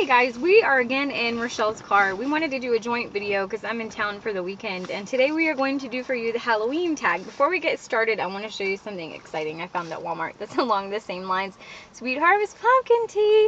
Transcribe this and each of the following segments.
Hey guys, we are again in Rochelle's car. We wanted to do a joint video because I'm in town for the weekend, and today we are going to do for you the Halloween tag. Before we get started, I want to show you something exciting I found at Walmart that's along the same lines. Sweet Harvest pumpkin tea.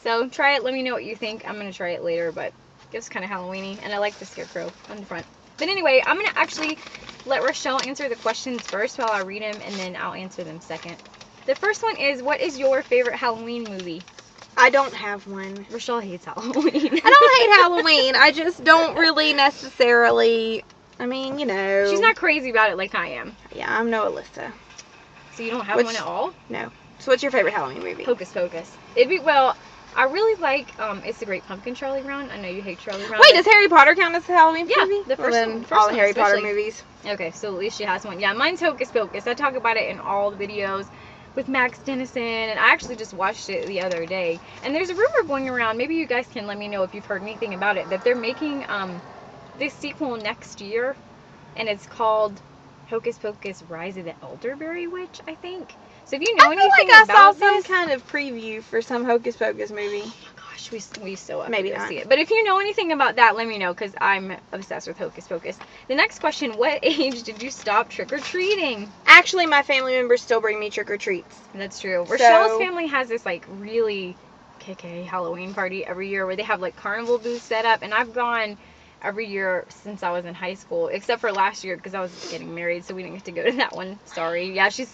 So try it, let me know what you think. I'm going to try it later, but it's kind of Halloween-y, and I like the scarecrow on the front. But anyway, I'm going to actually let Rochelle answer the questions first while I read them, and then I'll answer them second. The first one is, what is your favorite Halloween movie? I don't have one. Rochelle hates Halloween. I don't hate Halloween. I just don't really necessarily, I mean, you know. She's not crazy about it like I am. Yeah, I'm no Alyssa. So you don't have one at all? No. So what's your favorite Halloween movie? Hocus Pocus. It'd be, well, I really like It's the Great Pumpkin, Charlie Brown. I know you hate Charlie Brown. Wait, does Harry Potter count as a Halloween movie? Yeah, the first one. All the Harry Potter movies. Okay, so at least she has one. Yeah, mine's Hocus Pocus. I talk about it in all the videos with Max Dennison, and I actually just watched it the other day. And there's a rumor going around, maybe you guys can let me know if you've heard anything about it, that they're making this sequel next year, and it's called Hocus Pocus Rise of the Elderberry Witch, I think. So if you know anything I saw about some kind of preview for some Hocus Pocus movie. Oh my gosh, we so have Maybe to go not. see it. But if you know anything about that, let me know, because I'm obsessed with Hocus Pocus. The next question, what age did you stop trick-or-treating? Actually, my family members still bring me trick-or-treats. That's true. Rochelle's family has this like really KK Halloween party every year where they have like carnival booths set up, and I've gone every year since I was in high school, except for last year because I was getting married, so we didn't get to go to that one. Sorry. Yeah, she's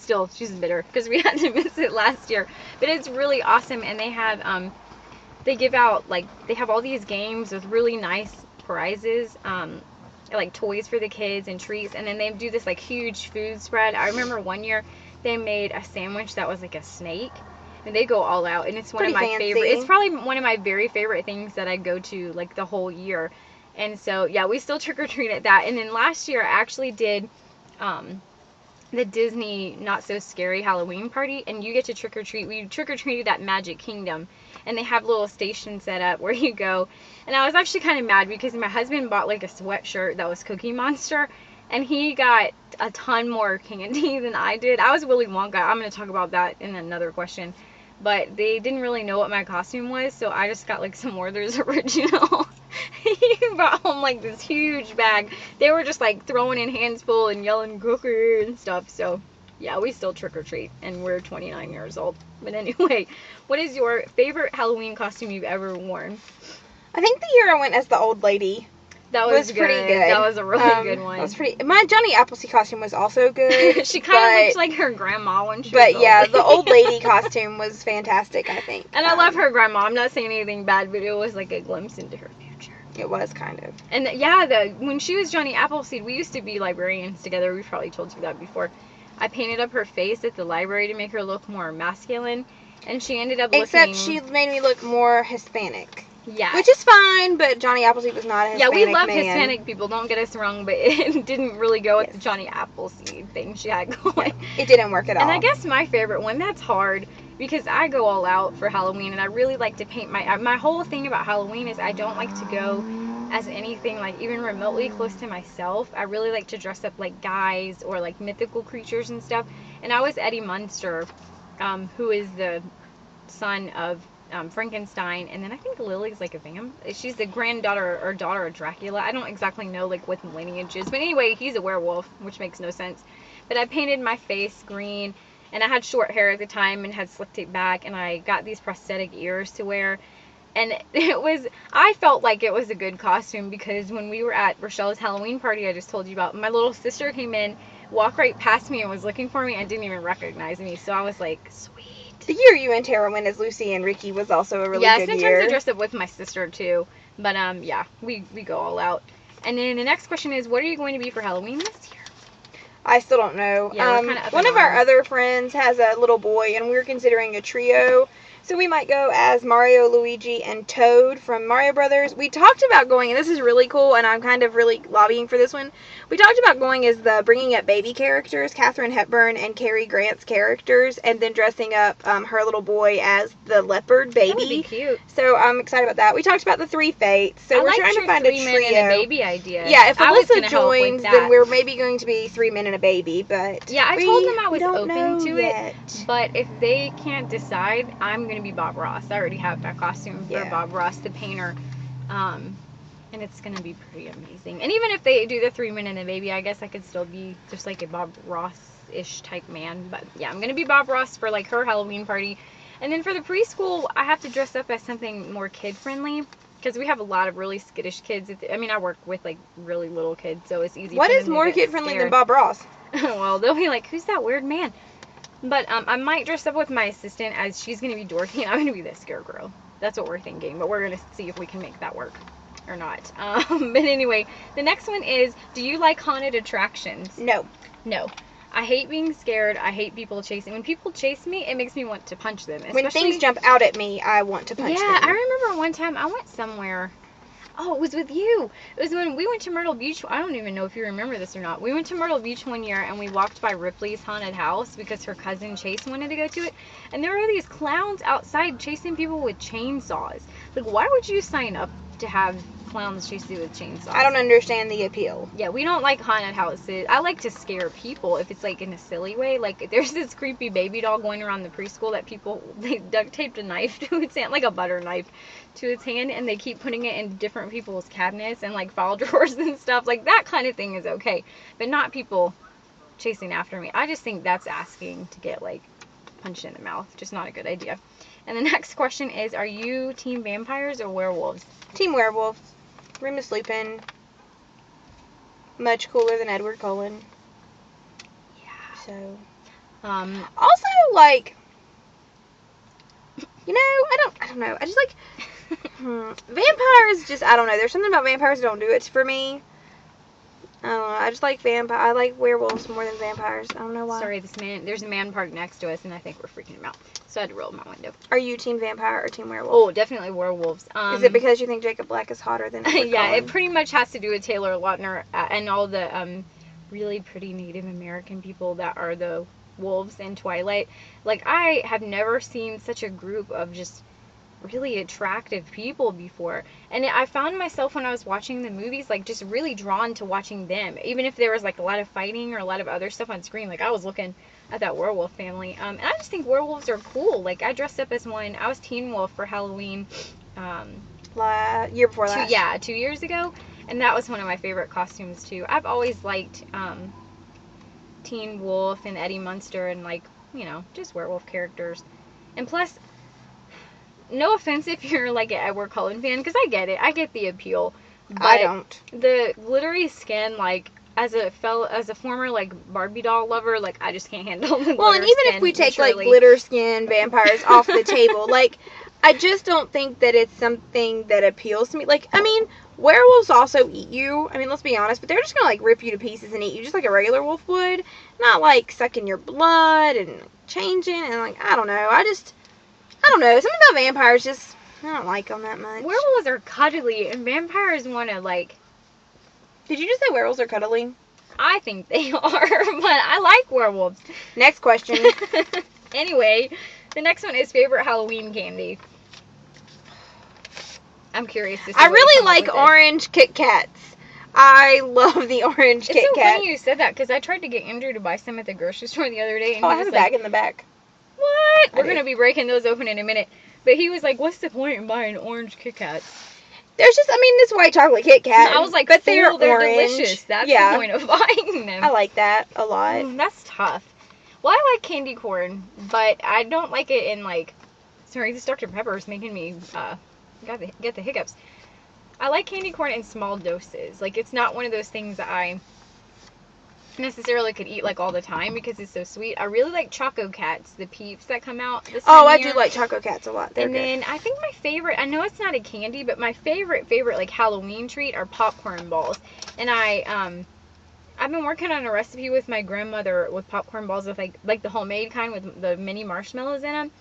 bitter because we had to miss it last year. But it's really awesome, and they have they give out, like, they have all these games with really nice prizes, like toys for the kids and treats, and then they do this like huge food spread. I remember one year they made a sandwich that was like a snake, and they go all out, and it's one of my favorite. It's probably one of my very favorite things that I go to like the whole year. And so yeah, we still trick-or-treat at that. And then last year I actually did the Disney Not So Scary Halloween party, and you get to trick-or-treat. We trick-or-treated at Magic Kingdom, and they have little stations set up where you go. And I was actually kind of mad because my husband bought like a sweatshirt that was Cookie Monster, and he got a ton more candy than I did. I was Willy Wonka. I'm going to talk about that in another question. But they didn't really know what my costume was, so I just got like some Werther's Original. He brought home like this huge bag. They were just like throwing in hands full and yelling cookie and stuff. So yeah, we still trick-or-treat, and we're 29 years old. But anyway, what is your favorite Halloween costume you've ever worn? I think the year I went as the old lady. That was pretty good. That was a really good one. That was pretty. My Johnny Appleseed costume was also good. She kind of looks like her grandma when she was But old. yeah, the old lady costume was fantastic, I think. And I love her grandma. I'm not saying anything bad, but it was like a glimpse into her future. It was kind of. And yeah, when she was Johnny Appleseed, we used to be librarians together. We've probably told you that before. I painted up her face at the library to make her look more masculine, and she ended up Except she made me look more Hispanic. Yeah. Which is fine, but Johnny Appleseed was not a Hispanic Yeah, we love man. Hispanic people, don't get us wrong, but it didn't really go with the Johnny Appleseed thing she had going. It didn't work at all. And I guess my favorite one, that's hard, because I go all out for Halloween, and I really like to paint my whole thing about Halloween is I don't like to go as anything like even remotely close to myself. I really like to dress up like guys or like mythical creatures and stuff. And I was Eddie Munster, who is the son of Frankenstein, and then I think Lily's like a vamp. She's the granddaughter or daughter of Dracula. I don't exactly know like what the lineage is, but anyway, he's a werewolf, which makes no sense. But I painted my face green, and I had short hair at the time and had slicked it back, and I got these prosthetic ears to wear. And I felt like it was a good costume because when we were at Rochelle's Halloween party I just told you about, my little sister came in, walked right past me and was looking for me and didn't even recognize me. So I was like, sweet. The year you and Tara went as Lucy and Ricky was also a really good year. Yeah, sometimes I dress up with my sister too. But yeah, we go all out. And then the next question is, what are you going to be for Halloween this year? I still don't know. Yeah, we're kinda up one in of our arms. other friends has a little boy, and we're considering a trio. So we might go as Mario, Luigi, and Toad from Mario Brothers. We talked about going, and this is really cool, and I'm kind of really lobbying for this one. We talked about going as the bringing up baby characters, Katharine Hepburn and Cary Grant's characters, and then dressing up her little boy as the leopard baby. That would be cute. So I'm excited about that. We talked about the three fates, so we're trying to find a trio. 3 men and a baby idea. Yeah, if I was Alyssa gonna help with joins, that. then we're maybe going to be 3 men and a baby. But yeah, I told them I was don't open know to yet. it. But if they can't decide, I'm going to be Bob Ross. I already have my costume for Yeah. Bob Ross, the painter. And it's going to be pretty amazing. And even if they do the 3 Men and a Baby, I guess I could still be just like a Bob Ross-ish type man. But yeah, I'm going to be Bob Ross for like her Halloween party. And then for the preschool, I have to dress up as something more kid-friendly. Because we have a lot of really skittish kids. I mean, I work with like really little kids, so it's easy What for is them more to get kid-friendly than scared. Bob Ross? Well, they'll be like, who's that weird man? But I might dress up with my assistant as she's going to be Dorothy and I'm going to be the Scarecrow. That's what we're thinking, but we're going to see if we can make that work or not. But anyway, the next one is, do you like haunted attractions? No. No. I hate being scared. I hate people chasing. When people chase me, it makes me want to punch them. When things jump out at me, I want to punch them. Yeah, I remember one time I went somewhere. Oh, it was with you. It was when we went to Myrtle Beach. I don't even know if you remember this or not. We went to Myrtle Beach one year and we walked by Ripley's haunted house because her cousin Chase wanted to go to it. And there were these clowns outside chasing people with chainsaws. Like, why would you sign up to have clowns chase you with chainsaws? I don't understand the appeal. Yeah, we don't like haunted houses. I like to scare people if it's like in a silly way. Like, there's this creepy baby doll going around the preschool that they duct taped a knife to its hand, like a butter knife to its hand, and they keep putting it in different people's cabinets and like file drawers and stuff. Like, that kind of thing is okay, but not people chasing after me. I just think that's asking to get like punched in the mouth. Just not a good idea. And the next question is, are you team vampires or werewolves? Team werewolves. Remus Lupin. Much cooler than Edward Cullen. Yeah. So. Also, like, you know, I don't know. I just like vampires. Just, I don't know. There's something about vampires that don't do it for me. I don't know. I just like I like werewolves more than vampires. I don't know why. Sorry, there's a man parked next to us, and I think we're freaking him out. So I had to roll my window. Are you team vampire or team werewolf? Oh, definitely werewolves. Is it because you think Jacob Black is hotter than Edward yeah, Cullen? it pretty much has to do with Taylor Lautner and all the really pretty Native American people that are the wolves in Twilight. Like, I have never seen such a group of just really attractive people before, and I found myself when I was watching the movies like just really drawn to watching them, even if there was like a lot of fighting or a lot of other stuff on screen. Like, I was looking at that werewolf family, and I just think werewolves are cool. Like, I dressed up as one. I was Teen Wolf for Halloween year before last. 2 years ago, and that was one of my favorite costumes too. I've always liked Teen Wolf and Eddie Munster and, like, you know, just werewolf characters. And plus, no offense if you're like an Edward Cullen fan, because I get it. I get the appeal. But I don't. The glittery skin, like, as a former like Barbie doll lover, like, I just can't handle the glitter Well, and even skin, if we take surely. like glitter skin vampires off the table, like, I just don't think that it's something that appeals to me. Like, I mean, werewolves also eat you. I mean, let's be honest, but they're just gonna like rip you to pieces and eat you just like a regular wolf would, not like sucking your blood and changing and, like, I don't know. I don't know. Something about vampires just, I don't like them that much. Werewolves are cuddly, and vampires want to, like... Did you just say werewolves are cuddly? I think they are, but I like werewolves. Next question. Anyway, the next one is favorite Halloween candy. I'm curious to see I what you really come up like with orange Kit Kats. I love the orange Kit It's so Kat. funny you said that, because I tried to get Andrew to buy some at the grocery store the other day, and Oh, I he have was a like, bag in the back. what? I We're do. going to be breaking those open in a minute. But he was like, what's the point in buying orange Kit Kats? There's just, I mean, this white chocolate Kit Kat. I was like, but they're they're orange. delicious. That's yeah, the point of buying them. I like that a lot. That's tough. Well, I like candy corn, but I don't like it in, like... Sorry, this Dr. Pepper is making me get the hiccups. I like candy corn in small doses. Like, it's not one of those things that I necessarily could eat, like, all the time because it's so sweet. I really like Choco Cats, the Peeps that come out this time Oh, I of year. do like Choco Cats a lot. They're And good. then I think my favorite, I know it's not a candy, but my favorite like Halloween treat are popcorn balls. And I've been working on a recipe with my grandmother with popcorn balls with like the homemade kind with the mini marshmallows in them,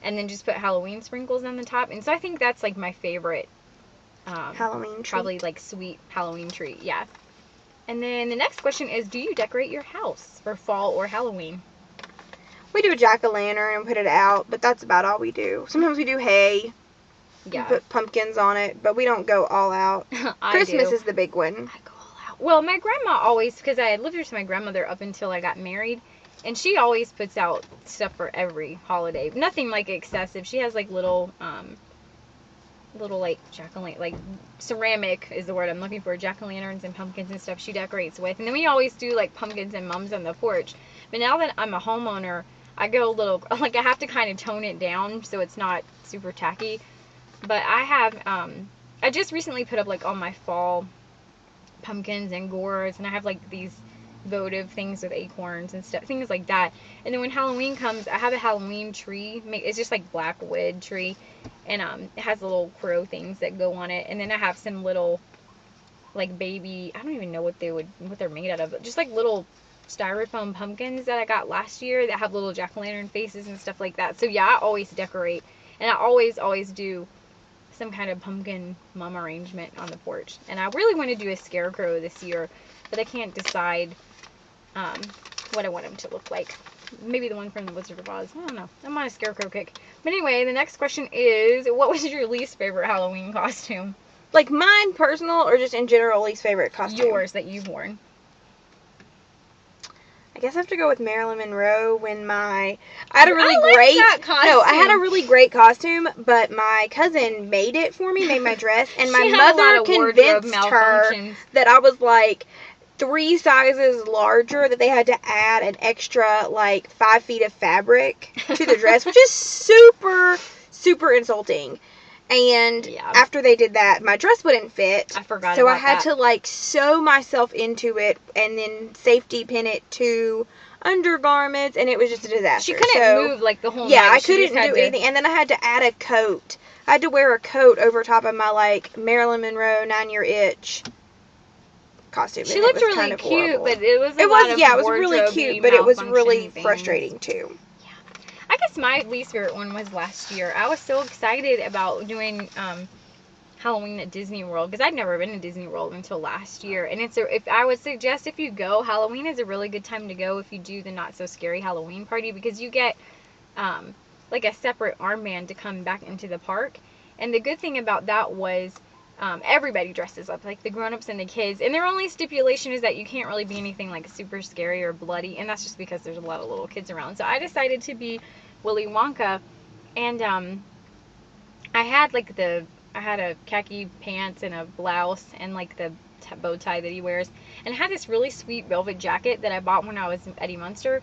and then just put Halloween sprinkles on the top. And so I think that's like my favorite Halloween treat. probably like sweet Halloween treat. Yeah. And then the next question is, do you decorate your house for fall or Halloween? We do a jack-o'-lantern and put it out, but that's about all we do. Sometimes we do hay. Yeah. We put pumpkins on it, but we don't go all out. Christmas is the big one. I go all out. Well, my grandma always, because I had lived with my grandmother up until I got married, And she always puts out stuff for every holiday. Nothing like excessive. She has like little like jack-o'-lantern, like ceramic is the word I'm looking for, jack-o'-lanterns and pumpkins and stuff she decorates with. And then we always do like pumpkins and mums on the porch. But now that I'm a homeowner, I go a little, like I have to kind of tone it down so it's not super tacky. But I have, I just recently put up like all my fall pumpkins and gourds, and I have like these votive things with acorns and stuff, things like that. And then when Halloween comes, I have a Halloween tree. It's just like black wood tree, and it has little crow things that go on it. And then I have some little like baby, I don't even know what they're made out of, but just like little styrofoam pumpkins that I got last year that have little jack-o'-lantern faces and stuff like that. So yeah, I always decorate, and I always do some kind of pumpkin mum arrangement on the porch. And I really want to do a scarecrow this year, but I can't decide what I want him to look like. Maybe the one from the Wizard of Oz. I don't know. I'm on a scarecrow kick. But anyway, the next question is, what was your least favorite Halloween costume? Like mine, personal, or just in general, least favorite costume? Yours that you've worn. I guess I have to go with Marilyn Monroe when I had a really I had a really great costume, but my cousin made it for me, made my dress, and my mother convinced her that I was like 3 sizes larger, that they had to add an extra like 5 feet of fabric to the dress, which is super, super insulting. And after they did that, my dress wouldn't fit. I forgot so about I had that. to like sew myself into it and then safety pin it to undergarments, and it was just a disaster. She couldn't move like the whole night. Yeah, I couldn't do anything. And then I had to add a coat. I had to wear a coat over top of my like Marilyn Monroe 9-year itch costume. She looked really kind of cute, horrible. but it was it was really cute, but it was really frustrating too. I guess my least favorite one was last year. I was so excited about doing Halloween at Disney World, because I'd never been to Disney World until last year. And if I would suggest, if you go, Halloween is a really good time to go if you do the Not So Scary Halloween party, because you get like a separate armband to come back into the park. And the good thing about that was everybody dresses up, like the grown-ups and the kids, and their only stipulation is that you can't really be anything like super scary or bloody, and that's just because there's a lot of little kids around. So I decided to be Willy Wonka, and I had a khaki pants and a blouse and like the bow tie that he wears, and I had this really sweet velvet jacket that I bought when I was at Eddie Munster.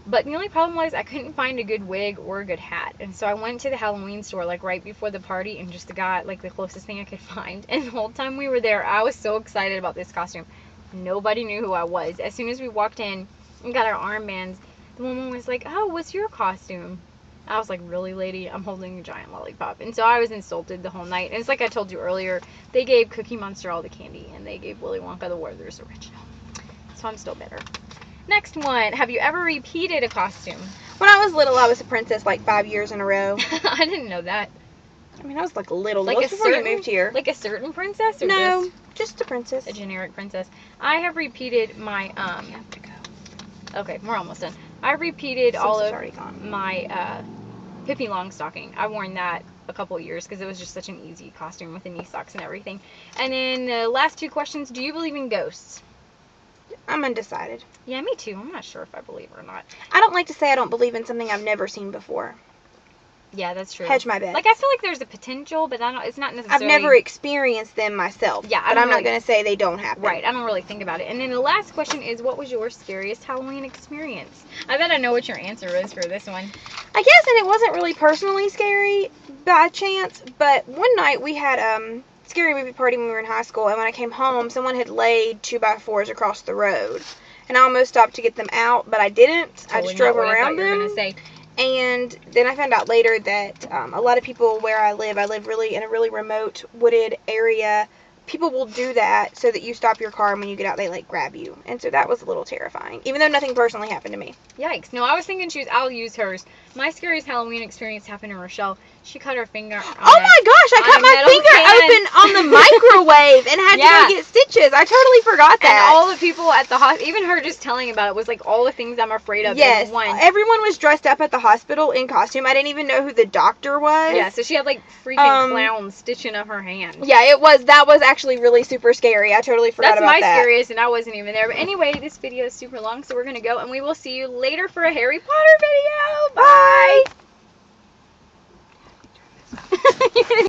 But the only problem was I couldn't find a good wig or a good hat. And so I went to the Halloween store like right before the party and just got like the closest thing I could find. And the whole time we were there, I was so excited about this costume. Nobody knew who I was. As soon as we walked in and got our armbands, the woman was like, "Oh, what's your costume?" I was like, "Really, lady? I'm holding a giant lollipop." And so I was insulted the whole night. And it's like I told you earlier, they gave Cookie Monster all the candy, and they gave Willy Wonka the Werther's original. So I'm still bitter. Next one. Have you ever repeated a costume? When I was little, I was a princess like 5 years in a row. I didn't know that. I mean, I was like little. Like before you moved here. Like a certain princess, or no, just a princess. A generic princess. I have repeated my You have to go. Okay, we're almost done. I repeated all of already gone. my Pippi Longstocking. I worn that a couple years because it was just such an easy costume with the knee socks and everything. And then the last 2 questions: do you believe in ghosts? I'm undecided. Yeah, me too. I'm not sure if I believe or not. I don't like to say I don't believe in something I've never seen before. Yeah, that's true. Hedge my bet. Like, I feel like there's a potential, but it's not necessarily... I've never experienced them myself. Yeah, but I'm not going to say they don't happen. Right, I don't really think about it. And then the last question is, what was your scariest Halloween experience? I bet I know what your answer is for this one. I guess, and it wasn't really personally scary by chance, but one night we had scary movie party when we were in high school, and when I came home, someone had laid 2x4s across the road. And I almost stopped to get them out, but I didn't. Totally I just drove around them. You were gonna say. And then I found out later that a lot of people where I live really in a really remote wooded area. People will do that so that you stop your car, and when you get out, they like grab you. And so that was a little terrifying, even though nothing personally happened to me. Yikes. No, I was thinking I'll use hers. My scariest Halloween experience happened in Rochelle. She cut her finger. Oh my gosh, I cut my finger open on the microwave and had to go get stitches. I totally forgot that. And all the people at the hospital, even her just telling about it, was like all the things I'm afraid of. Yes, in one. everyone was dressed up at the hospital in costume. I didn't even know who the doctor was. Yeah, so she had like freaking clowns stitching up her hand. Yeah, that was actually really super scary. I totally forgot about that. That's my scariest, and I wasn't even there. But anyway, this video is super long, so we're going to go, and we will see you later for a Harry Potter video. Bye!